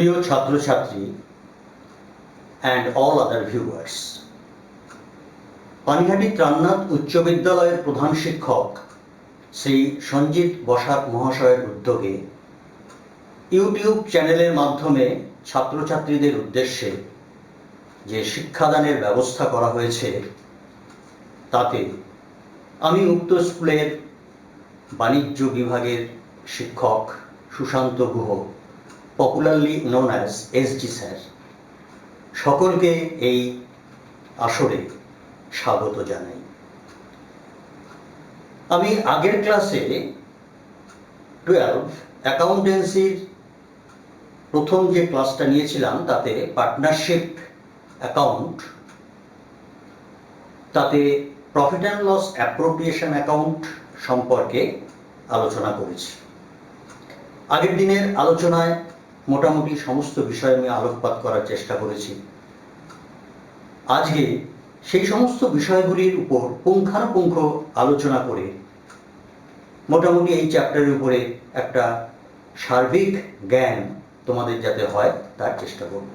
প্রিয় ছাত্রছাত্রী and all other viewers, Panihati ত্রাণনাথ উচ্চ বিদ্যালয়ের প্রধান শিক্ষক শ্রী সঞ্জিত বসাক মহাশয়ের উদ্যোগে ইউটিউব চ্যানেলের মাধ্যমে ছাত্রছাত্রীদের উদ্দেশ্যে যে শিক্ষাদানের ব্যবস্থা করা হয়েছে তাতে আমি উক্ত স্কুলের বাণিজ্য বিভাগের শিক্ষক Sushanta Guha, popularly known as SD sir, সকলকে এই আসরে স্বাগত জানাই। আমি আগের ক্লাসে 12 অ্যাকাউন্টেন্সির প্রথম যে ক্লাসটা নিয়েছিলাম তাতে পার্টনারশিপ অ্যাকাউন্ট, তাতে profit and loss appropriation account সম্পর্কে আলোচনা করেছি। আগের দিনের আলোচনায় মোটামুটি সমস্ত বিষয়ে আমি আলোকপাত করার চেষ্টা করেছি। আজকে সেই সমস্ত বিষয়গুলির উপর পুঙ্খানুপুঙ্খ আলোচনা করে মোটামুটি এই চ্যাপ্টারের উপরে একটা সার্বিক জ্ঞান তোমাদের যাতে হয় তার চেষ্টা করব।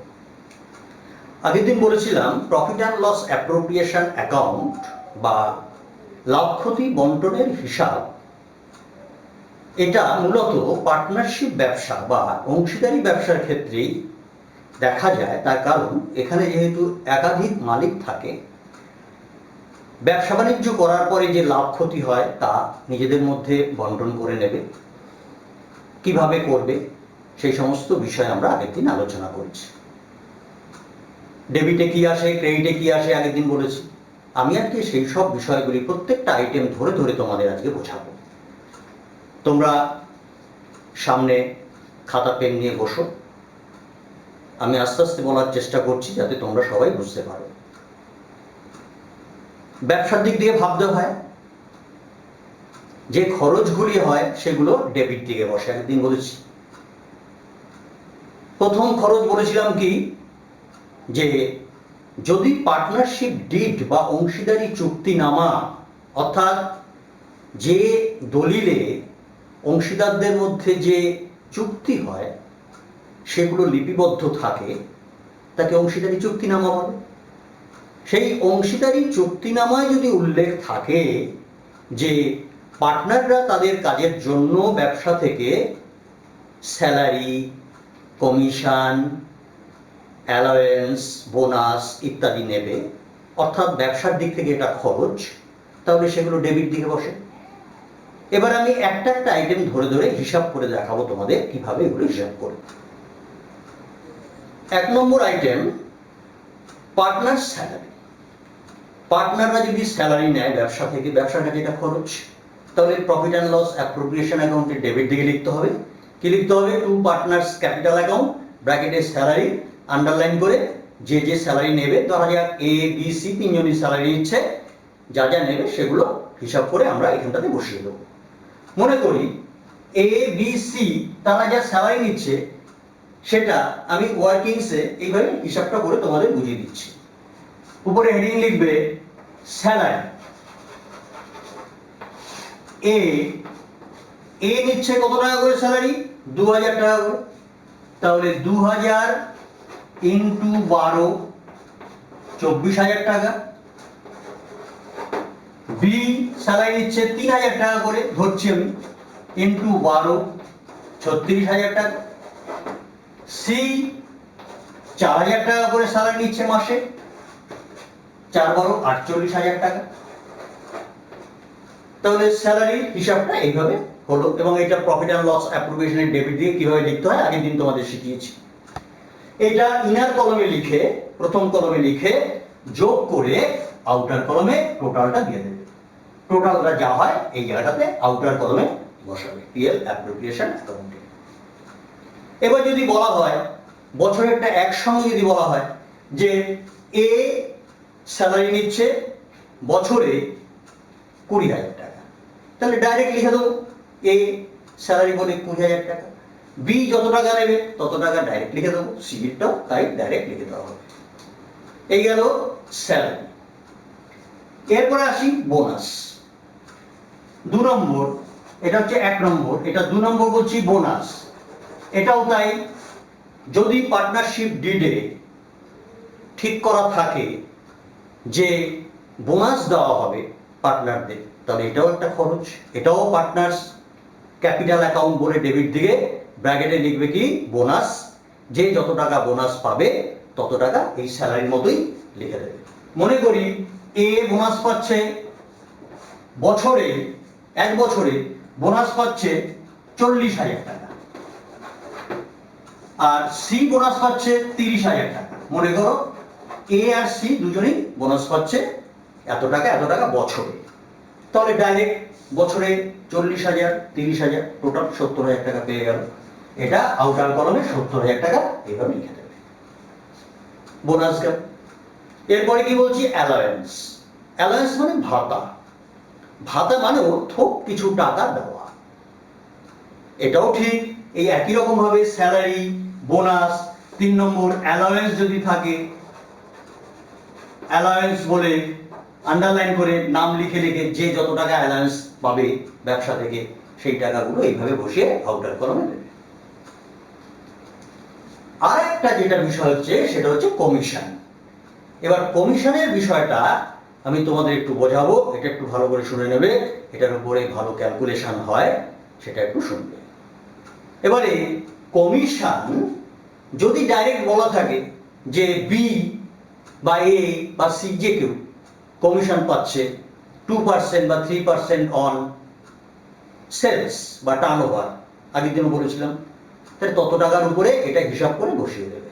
আগের দিন বলেছিলাম profit and loss appropriation account বা লাভ ক্ষতি বন্টনের হিসাব, এটা মূলত পার্টনারশিপ ব্যবসা বা অংশীদারি ব্যবসার ক্ষেত্রেই দেখা যায়। তার কারণ এখানে যেহেতু একাধিক মালিক থাকে, ব্যবসা বাণিজ্য করার পরে যে লাভ ক্ষতি হয় তা নিজেদের মধ্যে বন্টন করে নেবে। কিভাবে করবে সেই সমস্ত বিষয় আমরা আগের দিন আলোচনা করেছি। ডেবিটে কি আসে, ক্রেডিটে কি আসে আগের দিন বলেছি। আমি আজকে সেই সব বিষয়গুলি প্রত্যেকটা আইটেম ধরে ধরে তোমাদের আজকে বোঝাবো। তোমরা সামনে খাতা পেন নিয়ে বসো। আমি আস্তে আস্তে বলার চেষ্টা করছি যাতে তোমরা সবাই বুঝতে পারো। ব্যবসার দিক দিয়ে ভাবতে হয়, যে খরচগুলি হয় সেগুলো ডেবিট দিকে বসে। একদিন বলেছি প্রথম খরচ বলেছিলাম কি, যে যদি পার্টনারশিপ ডিড বা অংশীদারি চুক্তিনামা, অর্থাৎ যে দলিলে অংশীদারদের মধ্যে যে চুক্তি হয় সেগুলো লিপিবদ্ধ থাকে তাকে অংশীদারি চুক্তিনামা বলে। সেই অংশীদারি চুক্তিনামায় যদি উল্লেখ থাকে যে পার্টনাররা তাদের কাজের জন্য ব্যবসা থেকে স্যালারি, কমিশন, অ্যালাওয়েন্স, বোনাস ইত্যাদি নেবে, অর্থাৎ ব্যবসার দিক থেকে এটা খরচ, তাহলে সেগুলো ডেবিট দিকে বসে। এবার আমি একটা একটা আইটেম ধরে ধরে হিসাব করে দেখাবো তোমাদের কিভাবে এগুলো হিসাব করবে। 1 নম্বর আইটেম পার্টনার স্যালারি। পার্টনাররা যদি স্যালারি নেয় ব্যবসা থেকে, ব্যবসার কাছে এটা খরচ, তাহলে প্রফিট অ্যান্ড লস অ্যাপ্রোপ্রিয়েশন অ্যাকাউন্টে ডেবিট দিকে লিখতে হবে। কি লিখতে হবে? টু পার্টনার্স ক্যাপিটাল অ্যাকাউন্ট, ব্র্যাকেটে স্যালারি, আন্ডারলাইন করে যে যে স্যালারি নেবে, ধরা যাক এ বি সি তিনজনই স্যালারি নিচ্ছে, যা যা নেবে সেগুলো হিসাব করে আমরা এখানটাতে বসিয়ে দেবো। মনে করি এ বি সি তারা যা স্যালারি নিচ্ছে সেটা আমি ওয়ার্কিংসে এইভাবে হিসাবটা করে তোমাদের বুঝিয়ে দিচ্ছি। উপরে হেডিং লিখবে স্যালারি। এ নিচ্ছে কত টাকা করে স্যালারি? 2000 টাকা করে। তাহলে 2000 ইন্টু 12 24,000 টাকা। বি স্যালারি নিচ্ছে 3000 টাকা করে ধরছি আমি, ইন্টু 12 36,000 টাকা। সি 4000 টাকা করে স্যালারি নিচ্ছে মাসে, 4 12 48,000 টাকা। তাহলে স্যালারির হিসাবটা এইভাবে হলো, এবং এটা প্রফিট অ্যান্ড লস অ্যাপ্রোপ্রিয়েশনের ডেবিট দিয়ে কিভাবে লিখতে হয় আগের দিন তোমাদের শিখিয়েছি। এটা ইনার কলমে লিখে, প্রথম কলমে লিখে যোগ করে আউটার কলমে টোটালটা দিয়ে দেবে। টোটালটা যা হয় এই জায়গাটাতে আউটার কলমে বসাবে, পিএল অ্যাপ্রোপ্রিয়েশন অ্যাকাউন্টে। এবার যদি বলা হয় বছরেরটা একসঙ্গে যদি বলা হয় যে এ স্যালারি নিচ্ছে বছরে 20,000 টাকা, তাহলে ডাইরেক্ট লিখে দেবো এ স্যালারি বলে 20,000 টাকা। বি যত টাকা নেবে তত টাকা ডাইরেক্ট লিখে দেবো, সিবিরটাও তাই ডাইরেক্ট লিখে দেওয়া হবে। এই গেল স্যালারি। এরপরে আসি বোনাস। 2 নম্বর, এটা হচ্ছে 1 নম্বর, এটা 2 নম্বর বলছি বোনাস। এটাও তাই যদি পার্টনারশিপ ডিডে ঠিক করা থাকে যে বোনাস দেওয়া হবে পার্টনারদের, তাহলে এটাও একটা খরচ, এটাও পার্টনার্স ক্যাপিটাল অ্যাকাউন্ট বলে ডেবিট দিকে ব্র্যাকেটে লিখবে কি বোনাস, যে যত টাকা বোনাস পাবে তত টাকা এই স্যালারির মতোই লিখে দেবে। মনে করি এ বোনাস পাচ্ছে বছরে, এক বছরে বোনাস পাচ্ছে 40,000 টাকা, আর সি বোনাস পাচ্ছে 30,000 টাকা। মনে করো এ আর সি দুজনেই বোনাস পাচ্ছে এত টাকা বছরে, তাহলে ডাইরেক্ট বছরে 40,000 30,000 টোটাল 70,000 টাকা পেয়ে গেল। এটা আউটার কলমে 70,000 টাকা এইভাবে লিখে দেবে, বোনাস গেল। এরপরে কি বলছি, অ্যালাওয়েন্স। অ্যালাওয়েন্স মানে ভাতা, ভাতা মানেও থোক কিছু টাকা দেওয়া। এটাও ঠিক এই একই রকম ভাবে স্যালারি, বোনাস, 3 নম্বর অ্যালাওয়েন্স যদি থাকে, অ্যালাওয়েন্স বলে আন্ডারলাইন করে নাম লিখে লিখে যে যত টাকা অ্যালাওয়েন্স পাবে ব্যবসা থেকে সেই টাকাগুলো এইভাবে বসিয়ে আউটার কলমে দেবে। আর একটা যেটা বিষয় হচ্ছে সেটা হচ্ছে কমিশন। এবার কমিশনের বিষয়টা আমি তোমাদের একটু বোঝাবো, এটা একটু ভালো করে শুনে নেবে, এটার উপরে ভালো ক্যালকুলেশন হয়, সেটা একটু শুনবে। এবারে কমিশন যদি ডাইরেক্ট বলা থাকে যে বি বা এ বা সি যে কেউ কমিশন পাচ্ছে 2% বা 3% অন সেলস বা টার্নওভার, আগের দিন বলেছিলাম, তাহলে তত টাকার উপরে এটা হিসাব করে বসিয়ে দেবে।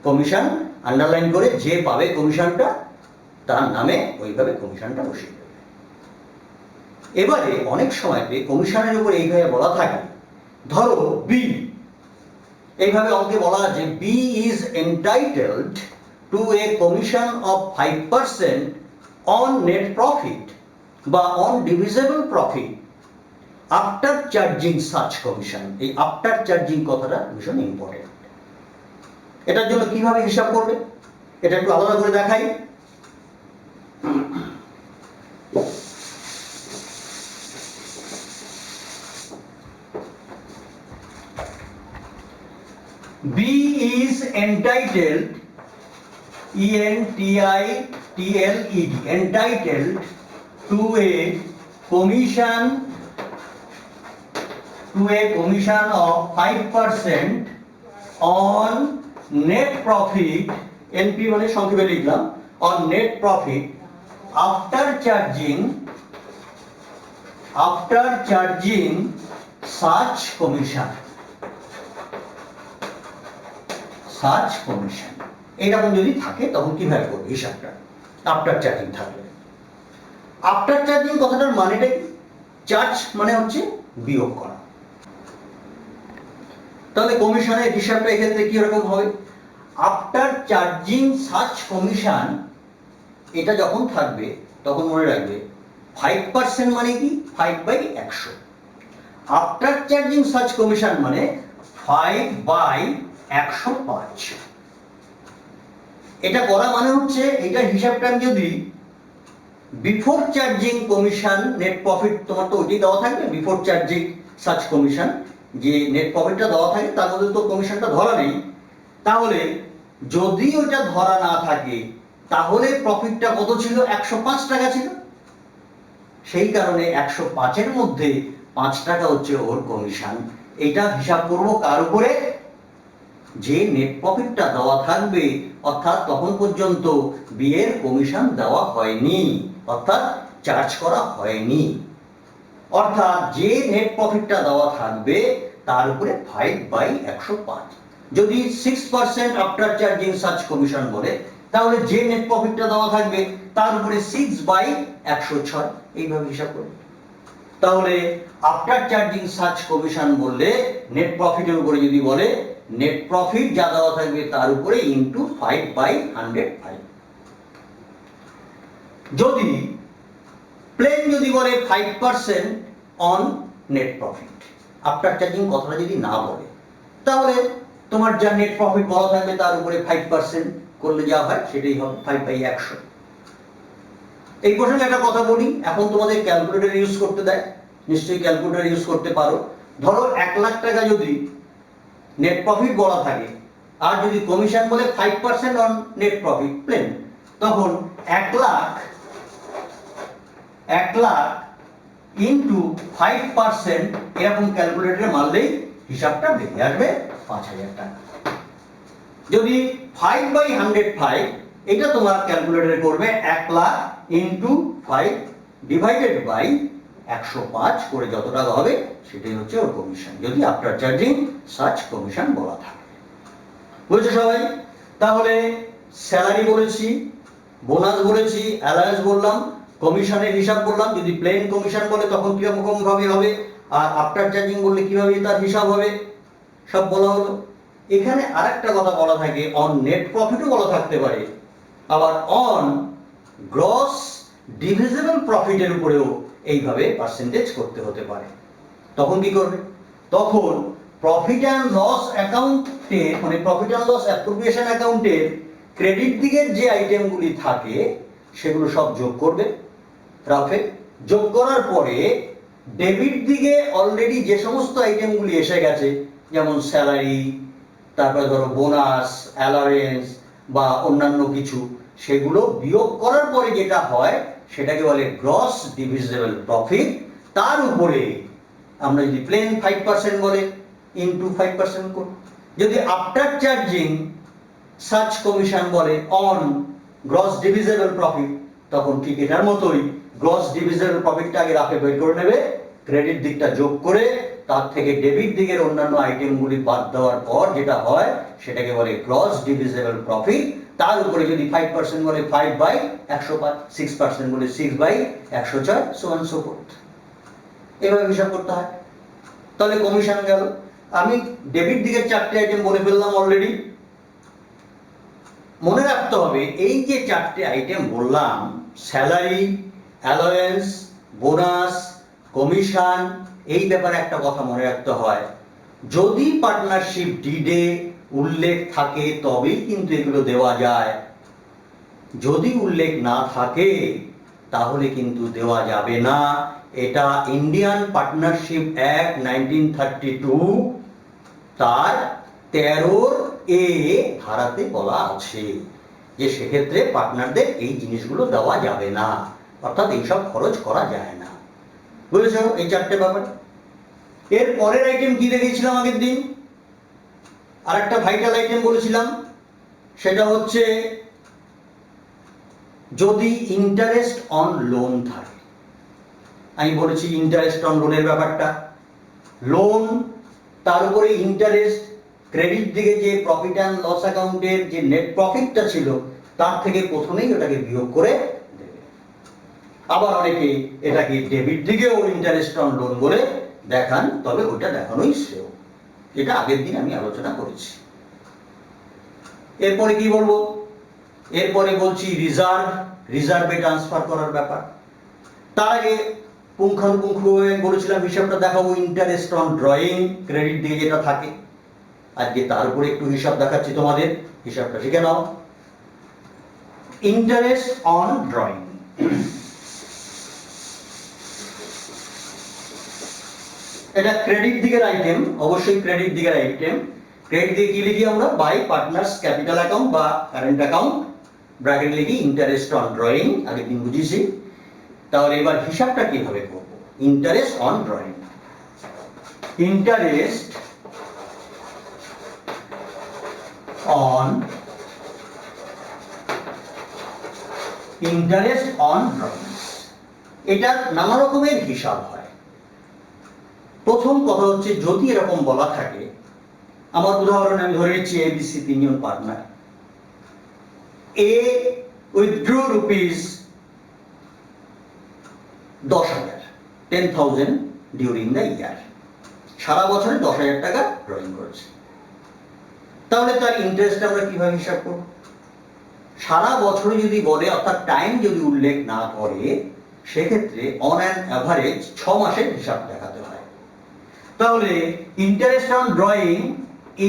কমিশন আন্ডারলাইন করে যে পাবে কমিশনটা তার নামে ওইভাবে কমিশনটা বসিয়ে দেবে। এবারে অনেক সময়তে কমিশনের উপর এইভাবে বলা থাকে, ধরো বি, এইভাবে অঙ্কে বলা আছে B is entitled to a commission of 5% on net profit বা on divisible profit after charging such commission. এই আফটার চার্জিং কথাটা ভীষণ ইম্পর্টেন্ট। এটার জন্য কিভাবে হিসাব করবে এটা একটু আলাদা করে দেখাই। B is entitled, E-N-T-I-T-L-E-D, entitled to a commission of 5% on net profit, NP মানে সংক্ষেপে লিখলাম, on net profit after charging such commission. এরকম যদি থাকে তখন কিভাবে করবে হিসাবটা আফটার চার্জিং থাকলে। আফটার চার্জিং কথাটার মানেটা কি? চার্জ মানে হচ্ছে বিয়োগ করা। তাহলে কমিশনের হিসাবটা এক্ষেত্রে কি রকম হবে, আফটার চার্জিং সাচ কমিশন, এটা যখন থাকবে তখন মনে রাখবে 5% মানে কি 5/100, আফটার চার্জিং সাচ কমিশন মানে 5/105। এটা করা মানে হচ্ছে এটা হিসাবটা আমি যদি before charging commission net profit, তোমার তো ওইটাই দেওয়া থাকবে বিফোর চার্জিং সাচ কমিশন, যে নেট প্রফিটটা দেওয়া থাকে তার মধ্যে তো কমিশনটা ধরা নেই, তাহলে যদি ওইটা ধরা না থাকে তাহলে প্রফিটটা কত ছিল, 105 টাকা ছিল। সেই কারণে 105-এর মধ্যে 5 টাকা হচ্ছে ওর কমিশন। এটা হিসাব করব কার উপরে, যে নেট প্রফিটটা দেওয়া থাকবে, অর্থাৎ তখন পর্যন্ত বিয়ের কমিশন দেওয়া হয়নি, অর্থাৎ চার্জ করা হয়নি, অর্থাৎ যে নেট প্রফিটটা দেওয়া থাকবে তার উপরে 5/105। যদি 6% আফটার চার্জিং সাচ কমিশন বলে তাহলে যে নেট প্রফিটটা দেওয়া থাকবে তার উপরে 6/106, এইভাবে হিসাব করবে। তাহলে আফটার চার্জিং সাচ কমিশন বললে নেট প্রফিটের উপরে যদি বলে নেট প্রফিট যা দেওয়া থাকবে তার উপরে ইনটু 5/105। যদি প্লেন যদি বলে 5% on net profit, after charging কথাটা যদি না বলে তাহলে তোমার যা নেট প্রফিট বলা থাকবে তার উপরে 5% করলে যা হয় সেটাই হবে 5/100। এই প্রসঙ্গে একটা কথা বলি, এখন তোমাদের ক্যালকুলেটর ইউজ করতে দেয়, নিশ্চয়ই ক্যালকুলেটর ইউজ করতে পারো। ধরো 1 লাখ টাকা যদি নেট প্রফিট বলা থাকে আর যদি কমিশন বলে 5% অন নেট প্রফিট প্লেন, তখন 1 লাখ ইন্টু 5% এরকম ক্যালকুলেটরে মারলেই হিসাবটা বেরিয়ে আসবে 5,000 টাকা। যদি 5/105 এটা তোমার ক্যালকুলেটরে করবে 1 লাখ ইন্টু 5 ডিভাইডেড বাই 105 করে যত টাকা হবে সেটাই হচ্ছে ওর কমিশন, যদি আফটার চার্জিং সাচ কমিশন বলা থাকে। বুঝছো সবাই? তাহলে স্যালারি বলেছি, বোনাস বলেছি, অ্যালায়েন্স বললাম, কমিশনের হিসাব বললাম। যদি প্লেন কমিশন বলে তখন কিরকম ভাবে হবে, আর আফটার চার্জিং বললে কিভাবে তার হিসাব হবে, সব বলা হলো। এখানে আরেকটা কথা বলা থাকে, অন নেট প্রফিটও বলা থাকতে পারে, আবার অন গ্রস ডিভিজিবল প্রফিটের উপরেও এইভাবে পার্সেন্টেজ করতে হতে পারে। তখন কি করবে? তখন প্রফিট অ্যান্ড লস অ্যাকাউন্টে, মানে প্রফিট অ্যান্ড লস অ্যাপ্রোপ্রিয়েশন অ্যাকাউন্টের ক্রেডিট দিকের যে আইটেমগুলি থাকে সেগুলো সব যোগ করবে রাফে। যোগ করার পরে ডেবিট দিকে অলরেডি যে সমস্ত আইটেমগুলি এসে গেছে, যেমন স্যালারি, তারপরে ধরো বোনাস, অ্যালাওয়েন্স বা অন্যান্য কিছু, সেগুলো বিয়োগ করার পরে যেটা হয় সেটাকে বলে গ্রস ডিভিজিবল প্রফিট। তার উপরে আমরা যদি প্লেন 5% বলে ইন্টু 5% করি, যদি আফটার চার্জিং সাচ কমিশন বলে অন গ্রস ডিভিজিবল প্রফিট, তখন ঠিক এটার মতোই গ্রস ডিভিজিবল প্রফিটটা আগে রাফে বের করে নেবে, ক্রেডিট দিকটা যোগ করে তার থেকে ডেবিট দিকের অন্যান্য আইটেমগুলি বাদ দেওয়ার পর যেটা হয় সেটাকে বলে গ্রস ডিভিজিবল প্রফিট। তার উপরে যদি 5% বলে 5/105, 6% বলে 6/106, সো অন সো ফোর্থ। এভাবে হিসাব করতে হয়। তাহলে কমিশন গেল। আমি ডেবিট দিকের 4টে আইটেম বলে ফেললাম অলরেডি। মনে রাখতে হবে এই যে 4টে আইটেম বললাম, স্যালারি, অ্যালাওয়েন্স, বোনাস, কমিশন, এই ব্যাপারে একটা কথা মনে রাখতে হয়, যদি পার্টনারশিপ ডিডে উল্লেখ থাকে তবেই কিন্তু এগুলো দেওয়া যায়। যদি উল্লেখ না থাকে তাহলে কিন্তু দেওয়া যাবে না। এটা ইন্ডিয়ান পার্টনারশিপ অ্যাক্ট 1932 তার 13A ধারাতে বলা আছে যে সেক্ষেত্রে পার্টনারদের এই জিনিসগুলো দেওয়া যাবে না, অর্থাৎ এইসব খরচ করা যায় না। বুঝেছো এই 4টে ব্যাপার? এর পরের আইটেম কি দেখেছিলাম আগের দিন? আরেকটা ভাইটাল আইটেম বলেছিলাম, সেটা হচ্ছে যদি ইন্টারেস্ট অন লোন থাকে। আমি বলেছি ইন্টারেস্ট অন লোনের ব্যাপারটা, লোন তার উপরে ইন্টারেস্ট, ক্রেডিট দিকে যে প্রফিট অ্যান্ড লস অ্যাকাউন্টের যে নেট প্রফিটটা ছিল তার থেকে প্রথমেই ওটাকে বিয়োগ করে দেবে। আবার অনেকে এটাকে ডেবিট দিকেও ইন্টারেস্ট অন লোন বলে দেখান, তবে ওটা দেখানোই শ্রেয়। এটা আগের দিন আমি আলোচনা করেছি। এরপরে কি বলবো? এরপরে বলছি রিজার্ভে ট্রান্সফার করার ব্যাপার। তার আগে পুঙ্খানুপুঙ্খ বলেছিলাম হিসাবটা দেখাবো ইন্টারেস্ট অন ড্রয়িং, ক্রেডিট দিকে যেটা থাকে। আজকে তার উপরে একটু হিসাব দেখাচ্ছি তোমাদের, হিসাবটা শিখে নাও। ইন্টারেস্ট অন ড্রয়িং, এটা ক্রেডিট দিকের আইটেম, অবশ্যই ক্রেডিট দিকের আইটেম। ক্রেডিট দিকে কি লিখি আমরা? বাই পার্টনার্স ক্যাপিটাল অ্যাকাউন্ট বা কারেন্ট অ্যাকাউন্ট, ব্র্যাকেট লিখি ইন্টারেস্ট অন ড্রয়িং, আগের দিন বুঝিয়েছি। তাহলে এবার হিসাবটা কিভাবে করব? Interest on drawing, interest on drawing, এটা নানা রকমের হিসাব হয়। প্রথম কথা হচ্ছে যদি এরকম বলা থাকে, আমার উদাহরণ আমি ধরে নিচ্ছি ABC তিনজন partner, A withdrew rupees 10,000, 10,000 during the year, সারা বছরে 10,000 টাকা ড্রয়িং করেছে। তাহলে তার ইন্টারেস্ট আমরা কিভাবে হিসাব করব? সারা বছরে যদি বলে, অর্থাৎ টাইম যদি উল্লেখ না করে, সেক্ষেত্রে অন অ্যান অ্যাভারেজ 6 মাসের হিসাব দেখাতে হয়। তাহলে ইন্টারেস্ট অন ড্রয়িং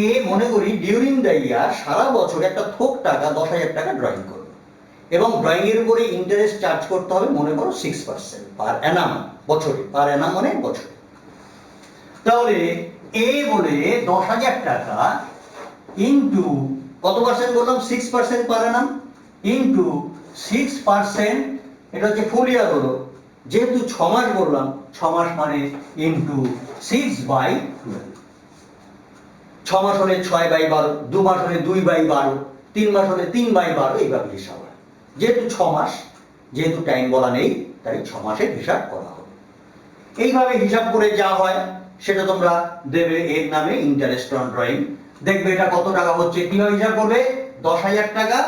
এ মনে করি ডিউরিং দ্য ইয়ার, সারা বছরে একটা থোক টাকা 10,000 টাকা ড্রয়িং করবে, এবং ড্রয়িং এর উপরে ইন্টারেস্ট চার্জ করতে হবে মনে করো 6% পার অ্যানাম, বছরে, পার অ্যানাম মানে বছরে। তাহলে এ বলে 10,000 টাকা ইন্টু কত পার্সেন্ট বললাম 6% পার অ্যানাম ইন্টু 6%, এটা হচ্ছে ফুল ইয়ার হলো, যেহেতু 6 মাস বললাম 6 মাস মানে ইন্টু 6/12, 6 মাস হলে 6/12, 2 মাস হলে 2/12, 3 মাস হলে 3/12, এইভাবে হিসাব হয়। যেহেতু 6 মাস, যেহেতু টাইম বলা নেই, তাই 6 মাসের হিসাব করা হবে। এইভাবে হিসাব করে যা হয় সেটা তোমরা দেবে এর নামে ইন্টারেস্ট অন ড্রয়িং। দেখবে এটা কত টাকা হচ্ছে, কিভাবে হিসাব করবে, 10,000 টাকা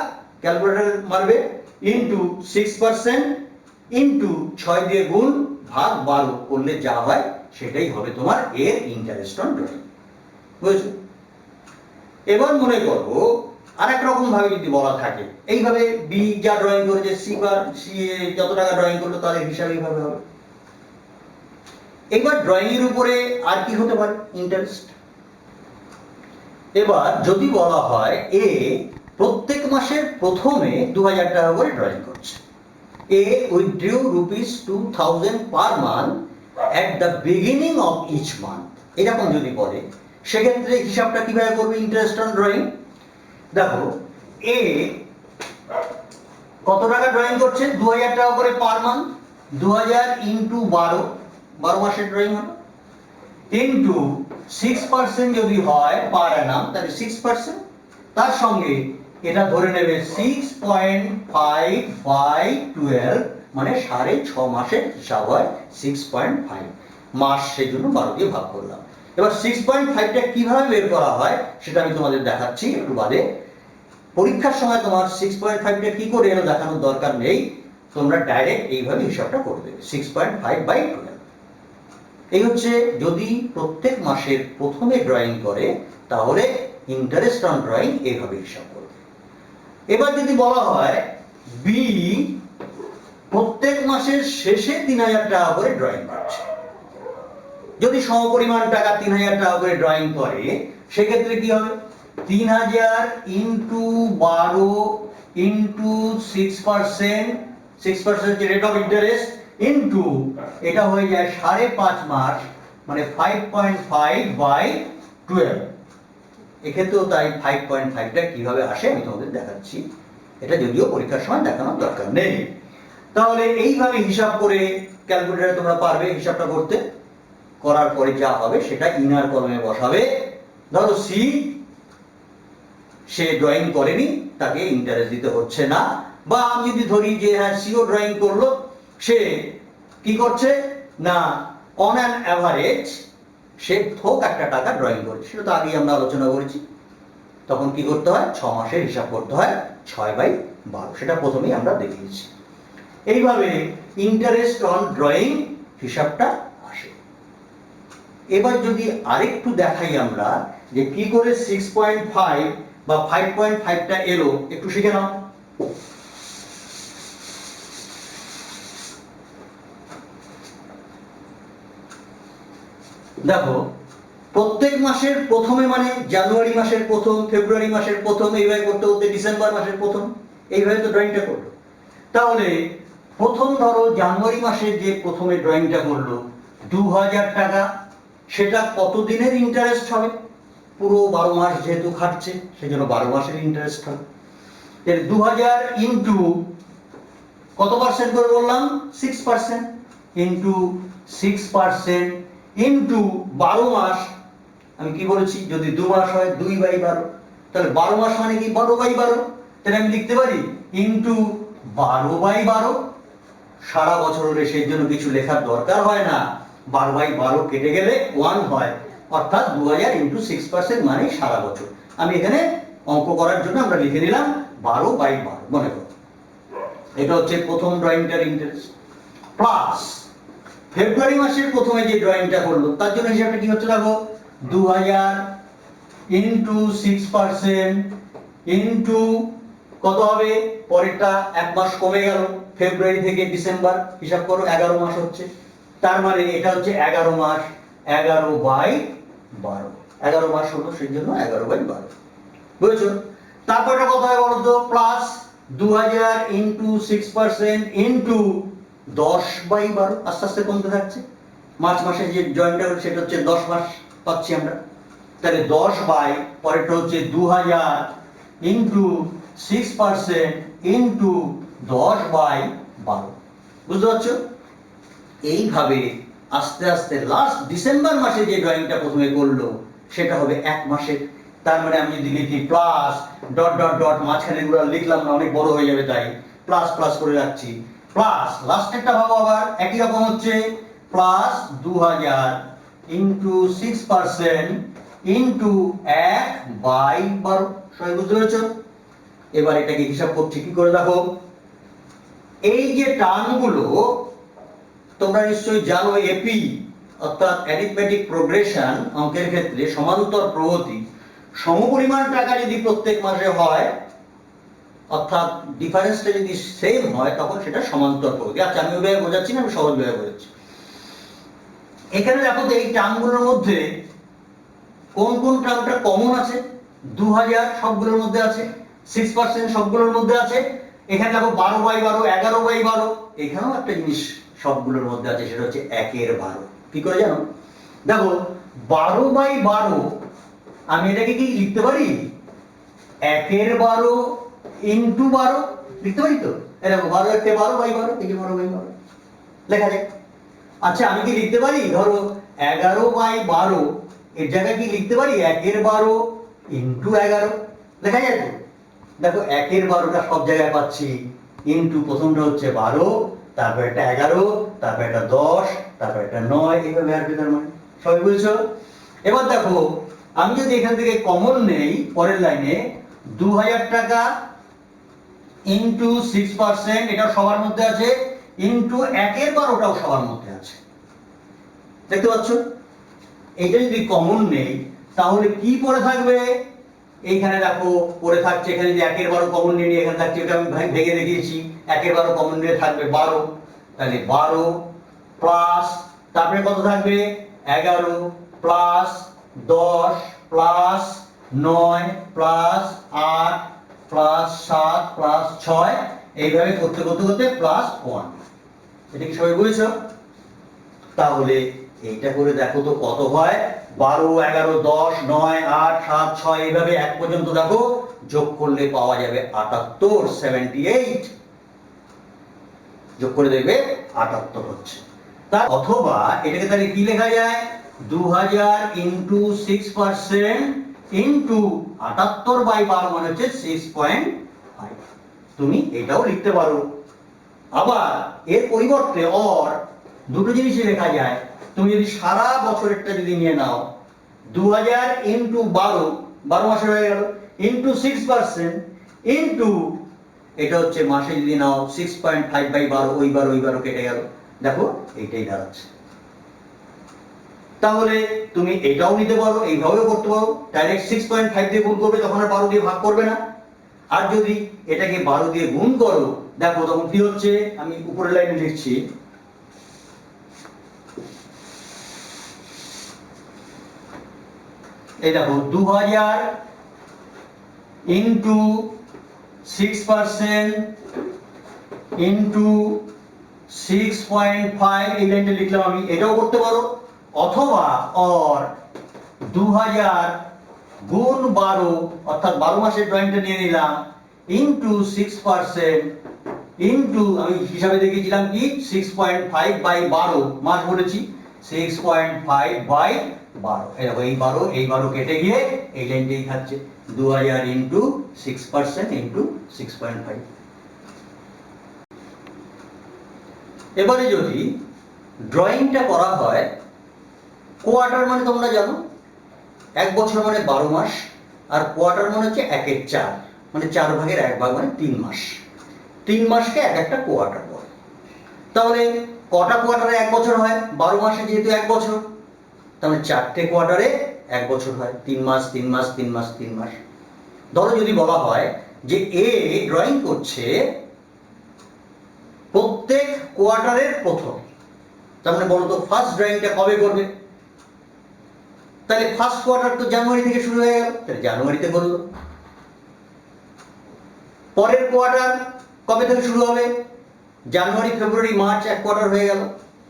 ক্যালকুলেটর মারবে ইন্টু 6% ইন্টু 6 দিয়ে গুণ ভাগ 12 করলে যা হয় সেটাই হবে তোমার এর ইন্টারেস্ট অন ড্রয়িং। বুঝছো? এবার মনে করো আরেক রকম ভাবে যদি বলা থাকে, এইভাবে বি যা ড্রয়িং করেছে সি যত টাকা ড্রয়িং করলো তাদের হিসাব এইভাবে হবে। এবার ড্রয়িং এর উপরে আর কি হতে পারে, ইন্টারেস্ট। এবার যদি বলা হয় এ প্রত্যেক মাসের প্রথমে 2,000 টাকা করে ড্রয়িং করছে, A withdraw ₹2,000 per month at the beginning of each month, এরকম যদি বলে সেক্ষেত্রে হিসাবটা কিভাবে করবে ইন্টারেস্ট অন ড্রয়িং। দেখো এ কত টাকা ড্রয়িং করছে, 2,000 টাকা করে পার মান্থ, 2,000 ইন্টু 12 মাসের ড্রয়িং হলো, ইন্টু 6% যদি হয় পার অ্যানাম তাহলে 6%, তার সঙ্গে এটা ধরে নেবে 6.5/12, মানে 6.5 মাসের হিসাব হয় 6.5 মাস, সেই জন্য 12 দিয়ে ভাগ করলাম। এবার 6.5টা কিভাবে বের করা হয় সেটা আমি তোমাদের দেখাচ্ছি একটু বাদে। পরীক্ষার সময় তোমার 6.5টা কি করে এলো দেখানোর দরকার নেই, তোমরা ডাইরেক্ট এইভাবে হিসাবটা করে দেবে 6.5/12। এই হচ্ছে যদি প্রত্যেক মাসের প্রথমে ড্রয়িং করে তাহলে ইন্টারেস্ট অন ড্রয়িং এইভাবে হিসাব করবে। এবার যদি বলা হয় বি প্রত্যেক মাসের শেষে 3,000 টাকা করে ড্রয়িং করছে, যদি সমপরিমাণ টাকা 3,000 টাকা করে ড্রয়িং করে সেক্ষেত্রে কি হবে, 3,000 into 12 into 6% rate of interest into এটা হয়ে যায় 5.5 মাস, মানে 5.5/12। এক্ষেত্রেও তাই 5.5টা কিভাবে আসে আমি তোমাদের দেখাচ্ছি, এটা যদিও পরীক্ষার সময় দেখানোর দরকার নেই। তাহলে এইভাবে হিসাব করে ক্যালকুলেটরে তোমরা পারবে হিসাবটা করতে, করার পরে যা হবে সেটা ইনার কলমে বসাবে। ধরো সি সে ড্রয়িং করেনি, তাকে ইন্টারেস্ট দিতে হচ্ছে না, বা আমি যদি ধরি যে হ্যাঁ সিও ড্রয়িং করলো, সে কি করছে না অন অ্যান অ্যাভারেজ সে থোক একটা টাকা ড্রয়িং করছে, সেটা তো আগেই আমরা আলোচনা করেছি। তখন কি করতে হয়, 6 মাসের হিসাব করতে হয় 6/12, সেটা প্রথমেই আমরা দেখিয়েছি। এইভাবে ইন্টারেস্ট অন ড্রয়িং হিসাবটা আসে। এবার যদি আরেকটু দেখাই আমরা যে কি করে 6.5 বা 5.5টা এলো, একটু শিখে নাও। দেখো প্রত্যেক মাসের প্রথমে মানে জানুয়ারি মাসের প্রথম, ফেব্রুয়ারি মাসের প্রথম, এইভাবে করতে করতে ডিসেম্বর মাসের প্রথম, এইভাবে তো ড্রয়িংটা করলো। তাহলে প্রথম ধরো জানুয়ারি মাসে যে প্রথমে ড্রয়িংটা করলো 2,000 টাকা, সেটা কত দিনের ইন্টারেস্ট হবে, পুরো 12 মাস যেহেতু খাটছে সেজন্য 12 মাসের ইন্টারেস্ট হবে। 2,000 ইন্টু কত পার্সেন্ট করে বললাম, 6%, ইন্টু 6% ইন্টু 12 মাস, আমি কি বলেছি যদি 2 মাস হয় 2/12, তাহলে 12 মাস মানে কি 12/12, তাহলে আমি লিখতে পারি ইন্টু 12/12। সারা বছর হলে সেই জন্য কিছু লেখার দরকার হয় না, 12/12 কেটে গেলে 1 হয়, অর্থাৎ 2,000 ইন্টু 6% মানে সারা বছর। আমি এখানে অঙ্ক করার জন্য আমরা লিখে নিলাম 12/12, মনে করো এটা হচ্ছে প্রথম ড্রয়িংটার ইন্টারেস্ট। প্লাস ফেব্রুয়ারি মাসের প্রথমে যে ড্রয়িংটা করলো তার জন্য হিসাবটা কি হচ্ছে, দেখো 2,000 ইন্টু 6% ইন্টু কত হবে, পরেরটা 1 মাস কমে গেল, ফেব্রুয়ারি থেকে ডিসেম্বর হিসাব করো 11 মাস হচ্ছে, তার মানে এটা হচ্ছে 11 মাস, 11/12, 11 মাস হলো সেই জন্য 11/12, বুঝেছো। তারপরটা কত হয় বলো তো, প্লাস 2,000 ইন্টু 6% ইন্টু 10/12, আস্তে আস্তে কমতে থাকছে, মার্চ মাসে যে জয়েন্টটা হলো সেটা হচ্ছে 10 মাস পাচ্ছি আমরা, তাহলে 10 বাই পরেরটা হচ্ছে 2000 ইন্টু 6% ইন্টু 10 বাই 12। বুঝতে পারছো? এইভাবে আস্তে আস্তে লাস্ট ডিসেম্বর মাসে যে ড্রয়িংটা প্রথমে করলো সেটা হবে 1 মাসের। তার মানে আমি যদি লিখি প্লাস ডট ডট ডট, মাঝখানে গুলো লিখলাম না, অনেক বড় হয়ে যাবে, তাই প্লাস প্লাস করে রাখছি। প্লাস লাস্টেরটা ভাবো আবার একই রকম হচ্ছে প্লাস 2000 ইন্টু 6% ইন্টু 1 বাই 12। সবাই বুঝতে পেরেছো? এবার এটাকে হিসাব করছি কি করে দেখো। এই যে টার্মগুলো তোমরা নিশ্চয়ই জানো, এপি অর্থাৎ অ্যারিথমেটিক প্রোগ্রেশন অঙ্কের ক্ষেত্রে সমান্তর প্রগতি, সমপরিমাণ টাকা যদি প্রত্যেক মাসে হয় অর্থাৎ ডিফারেন্সটা যদি সেম হয় তখন সেটা সমান্তর প্রগতি। আচ্ছা আমি ওইভাবে বোঝাচ্ছি না, আমি সহজভাবে বোঝাচ্ছি। এখানে দেখো তো এই টার্মগুলোর মধ্যে কোন কোন টার্মটা কমন আছে। 2000 সবগুলোর মধ্যে আছে, 6% সবগুলোর মধ্যে আছে। এখানে দেখো 12 বাই 12, 11 বাই 12, এখানেও একটা জিনিস সবগুলোর মধ্যে আছে, সেটা হচ্ছে 1/12। কি করে জানো? দেখো 12 বাই 12 আমি এটাকে কি লিখতে পারি 1/12 ইন্টু 12 লিখতে পারি তো। এই দেখো 12 1 12 বাই 12, এই যে 12 বাই 12 লেখা যায়। আচ্ছা আমি কি লিখতে পারি ধরো 11 বাই 12 এর জায়গায় কি লিখতে পারি 1/12 ইন্টু 11 লেখা যায় তো। দেখো 1/12টা সব জায়গায় পাচ্ছি, ইন্টু প্রথমটা হচ্ছে 12, তারপর একটা 11, তারপর একটা 10, তারপর একটা 9, এইভাবে আসবে। তার মানে সবাই বুঝছো? এবার দেখো আমি যদি এখান থেকে কমন নেই পরের লাইনে 2000 টাকা ইন্টু 6%, এটা সবার মধ্যে আছে, ইন্টু 1/12টাও সবার মধ্যে আছে। দেখতে পাচ্ছ? এটা যদি কমন নেই তাহলে কি পড়ে থাকবে? এইখানে দেখো পড়ে থাকছে, এখানে যদি 1/12 কমন নিয়ে এখানে থাকছে, এটা আমি ভেঙে দেখিয়েছি। 1/12 কমন নিয়ে থাকবে 12, তাহলে 12 প্লাস তারপরে কত থাকবে 11 plus 10 plus 9 plus 8 plus 7 plus 6, এইভাবে করতে করতে করতে প্লাস 1। এটা কি সবাই বুঝেছো? তাহলে এইটা করে দেখো তো কত হয়। 12 11 10 9 8 7 6 এইভাবে 1 পর্যন্ত দেখো, যোগ করলে পাওয়া যাবে 78, 78 যোগ করে দেখবে 78 হচ্ছে। তার অথবা এটাকে তাহলে কি লেখা যায় 2000 ইন্টু 6% ইন্টু 78 বাই 12 মানে হচ্ছে 6.5। তুমি এটাও লিখতে পারো। আবার এর পরিবর্তে অর দুটো জিনিসই লেখা যায়। তুমি যদি সারা বছরেরটা যদি নিয়ে নাও 2000 ইন্টু 12, 12 মাসে হয়ে গেল, ইন্টু 6% ইন্টু এটা হচ্ছে মাসে যদি নাও 6.5 বাই 12, ওই 12 কেটে গেল। দেখো এইটাই দাঁড়াচ্ছে। তাহলে তুমি এটাও নিতে পারো, এইভাবেও করতে পারো। ডাইরেক্ট 6.5 দিয়ে গুণ করবে, তখন আর 12 দিয়ে ভাগ করবে না। আর যদি এটাকে 12 দিয়ে গুণ করো দেখো তখন কি হচ্ছে, আমি উপরের লাইনে লিখছি। এই দেখো 2000 ইন্টু 6% ইন্টু 6.5, এই লাইনটা লিখলাম আমি। এটাও করতে পারো। অথবা অর 2000 গুণ 12 অর্থাৎ 12 মাসের ড্রয়িংটা নিয়ে নিলাম, ইন্টু 6% ইন্টু আমি হিসাবে দেখিয়েছিলাম কি 6.5 বাই 12 মাস বলেছি, 6.5 বাই 12। এই দেখো এই 12 কেটে গিয়ে এই লাইনটাই থাকছে 2000 ইন্টু 6% ইন্টু 6.5। এবারে যদি ড্রয়িংটা করা হয় কোয়ার্টার, মানে তোমরা জানো 1 বছর মানে 12 মাস, আর কোয়ার্টার মানে হচ্ছে 1/4, মানে 4 ভাগের 1 ভাগ মানে 3 মাস। 3 মাসকে এক একটা কোয়ার্টার বলে। তাহলে কটা কোয়ার্টারে 1 বছর হয়? 12 মাসে যেহেতু 1 বছর, তাহলে 4টে কোয়ার্টারে 1 বছর হয়, 3 মাস 3 মাস 3 মাস 3 মাস। ধরো যদি বলা হয় যে এ ড্রয়িং করছে প্রত্যেক কোয়ার্টারের প্রথম, তার মানে বলো তো ফার্স্ট ড্রয়িংটা কবে করবে? তাহলে ফার্স্ট কোয়ার্টার তো জানুয়ারি থেকে শুরু হয়ে গেল, তাহলে জানুয়ারিতে করলো। পরের কোয়ার্টার কবে থেকে শুরু হবে? জানুয়ারি ফেব্রুয়ারি মার্চ 1 কোয়ার্টার হয়ে গেল,